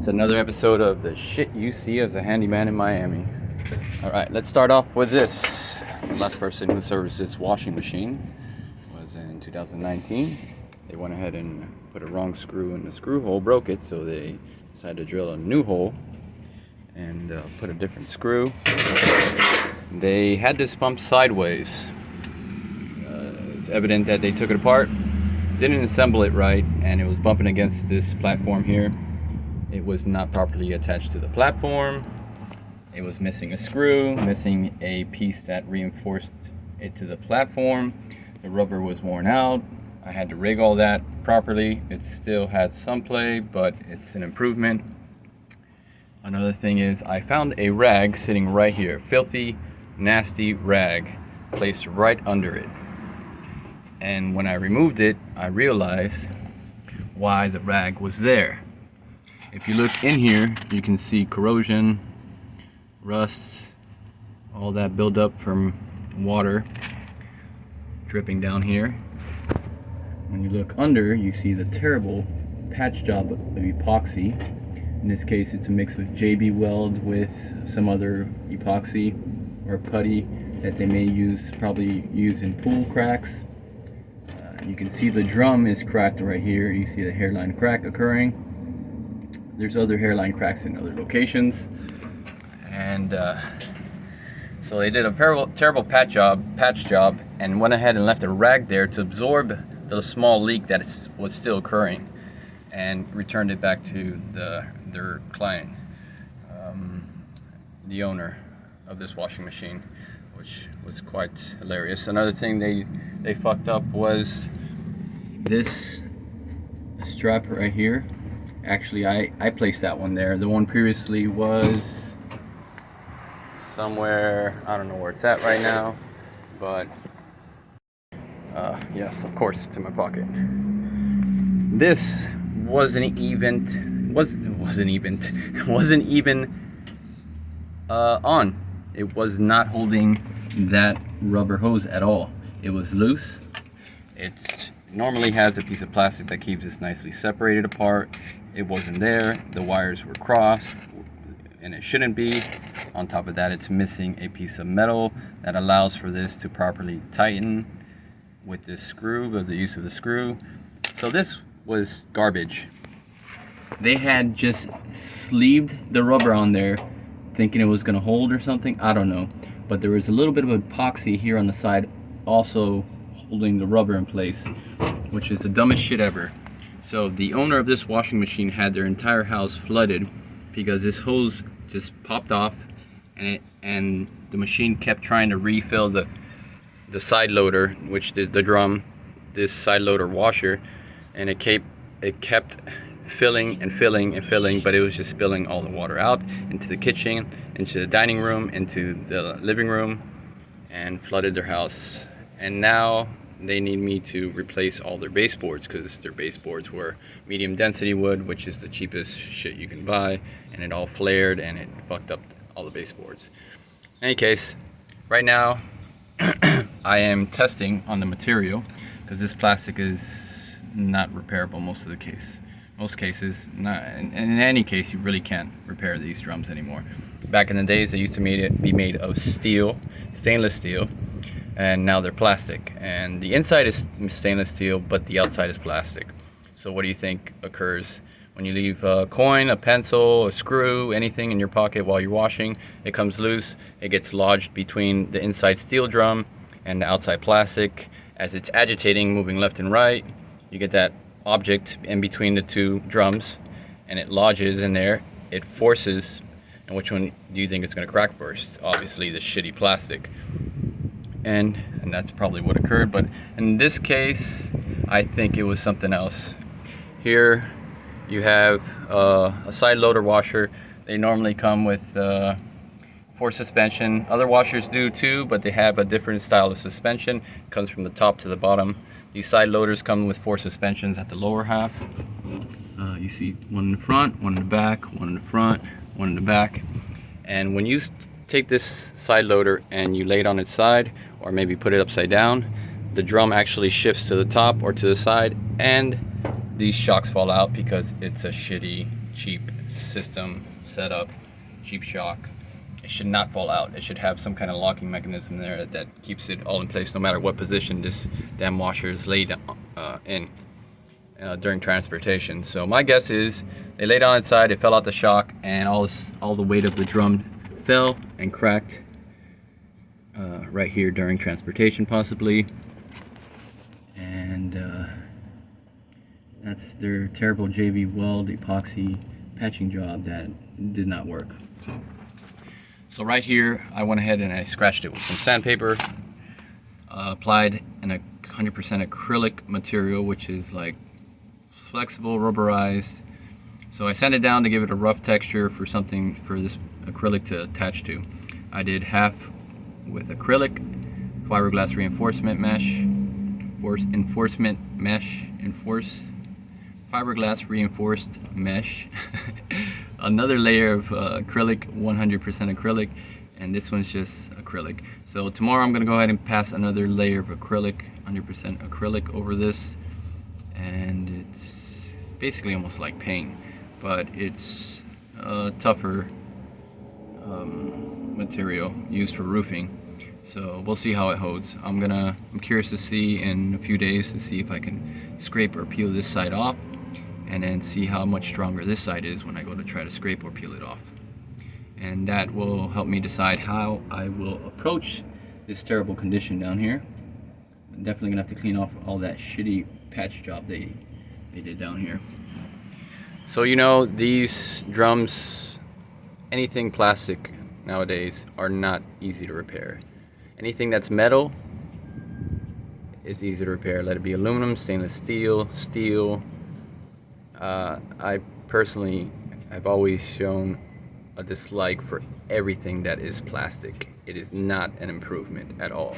It's another episode of the shit you see as a handyman in Miami. Alright, let's start off with this. The last person who serviced this washing machine was in 2019. They went ahead and put a wrong screw in the screw hole, broke it, so they decided to drill a new hole and put a different screw. They had this pump sideways. It's evident that they took it apart, didn't assemble it right, and it was bumping against this platform here. It was not properly attached to the platform. It was missing a screw, missing a piece that reinforced it to the platform. The rubber was worn out. I had to rig all that properly. It still has some play, but it's an improvement. Another thing is I found a rag sitting right here. Filthy, nasty rag placed right under it. And when I removed it, I realized why the rag was there. If you look in here, you can see corrosion, rusts, all that buildup from water dripping down here. When you look under, you see the terrible patch job of epoxy. In this case, it's a mix of JB Weld with some other epoxy or putty that they may probably use in pool cracks. You can see the drum is cracked right here. You see the hairline crack occurring. There's other hairline cracks in other locations, and so they did a terrible patch job and went ahead and left a rag there to absorb the small leak that was still occurring, and returned it back to their client, the owner of this washing machine, which was quite hilarious. Another thing they fucked up was this strap right here. Actually, I placed that one there. The one previously was somewhere, I don't know where it's at right now, but yes, of course, it's in my pocket. This wasn't even on. It was not holding that rubber hose at all. It was loose. It normally has a piece of plastic that keeps this nicely separated apart. It wasn't there. The wires were crossed, and it shouldn't be. On top of that, it's missing a piece of metal that allows for this to properly tighten with this screw, with the use of the screw. So this was garbage. They had just sleeved the rubber on there thinking it was going to hold or something. I don't know, but there was a little bit of epoxy here on the side also holding the rubber in place, which is the dumbest shit ever. So the owner of this washing machine had their entire house flooded because this hose just popped off, and the machine kept trying to refill the side loader, which is the drum, this side loader washer, and it kept filling and filling and filling, but it was just spilling all the water out into the kitchen, into the dining room, into the living room, and flooded their house. And now they need me to replace all their baseboards, because their baseboards were medium density wood, which is the cheapest shit you can buy, and it all flared and it fucked up all the baseboards. In any case, right now I am testing on the material, because this plastic is not repairable most cases. Not in any case, you really can't repair these drums anymore. Back in the days, they used to be made of steel, stainless steel, and now they're plastic, and the inside is stainless steel but the outside is plastic. So what do you think occurs when you leave a coin, a pencil, a screw, anything in your pocket while you're washing? It comes loose, it gets lodged between the inside steel drum and the outside plastic. As it's agitating, moving left and right, you get that object in between the two drums, and it lodges in there, it forces, and which one do you think is going to crack first? Obviously the shitty plastic. And that's probably what occurred, but in this case I think it was something else. Here you have a side loader washer. They normally come with force suspension. Other washers do too, but they have a different style of suspension. It comes from the top to the bottom. These side loaders come with force suspensions at the lower half. You see one in the front, one in the back, one in the front, one in the back. And when you take this side loader and you lay it on its side, or maybe put it upside down, the drum actually shifts to the top or to the side, and these shocks fall out because it's a shitty, cheap system set up, cheap shock. It should not fall out. It should have some kind of locking mechanism there that keeps it all in place no matter what position this damn washer is laid in during transportation. So my guess is they laid on inside, it fell out the shock, and all the weight of the drum fell and cracked right here during transportation possibly. And that's their terrible JV weld epoxy patching job that did not work. So right here, I went ahead and I scratched it with some sandpaper, applied an 100% acrylic material, which is like flexible, rubberized. So I sanded it down to give it a rough texture for something for this acrylic to attach to. I did half with acrylic, fiberglass reinforcement mesh, fiberglass reinforced mesh, another layer of acrylic, 100% acrylic, and this one's just acrylic. So tomorrow I'm going to go ahead and pass another layer of acrylic, 100% acrylic over this, and it's basically almost like paint, but it's a tougher material used for roofing. So we'll see how it holds. I'm curious to see in a few days to see if I can scrape or peel this side off, and then see how much stronger this side is when I go to try to scrape or peel it off. And that will help me decide how I will approach this terrible condition down here. I'm definitely gonna have to clean off all that shitty patch job they did down here. So you know, these drums, anything plastic nowadays are not easy to repair. Anything that's metal is easy to repair. Let it be aluminum, stainless steel, steel. I personally have always shown a dislike for everything that is plastic. It is not an improvement at all.